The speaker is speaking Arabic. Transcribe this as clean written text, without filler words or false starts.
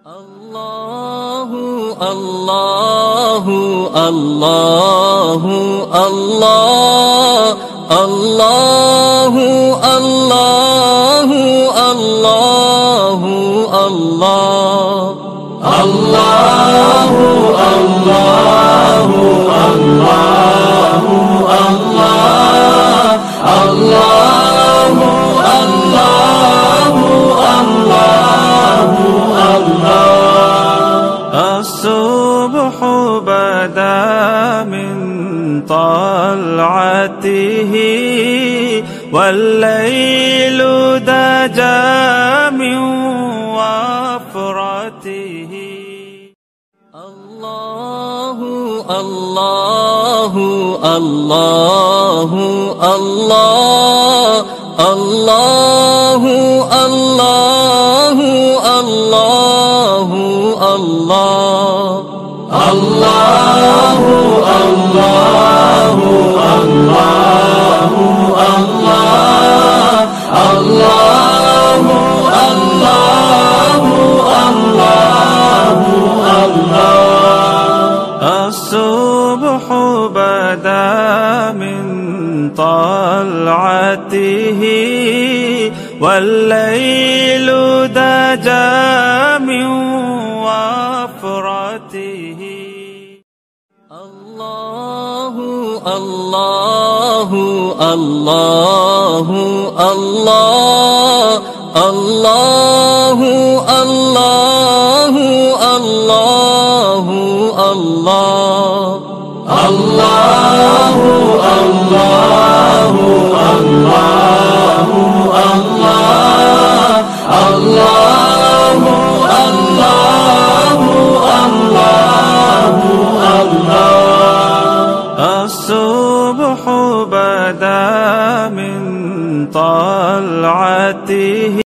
الله الله الله الله الله الله الله الله الله الله الله الصبح بدا من طلعته والليل دجا من وفرته الله الله الله الله الله الله الله الله الله الله الله الله الله الصبح بدا من طلعته والليل دجا من وفرته الله الله الله الله الله الله الله الله الله الله الله الصبح بدا من طلعته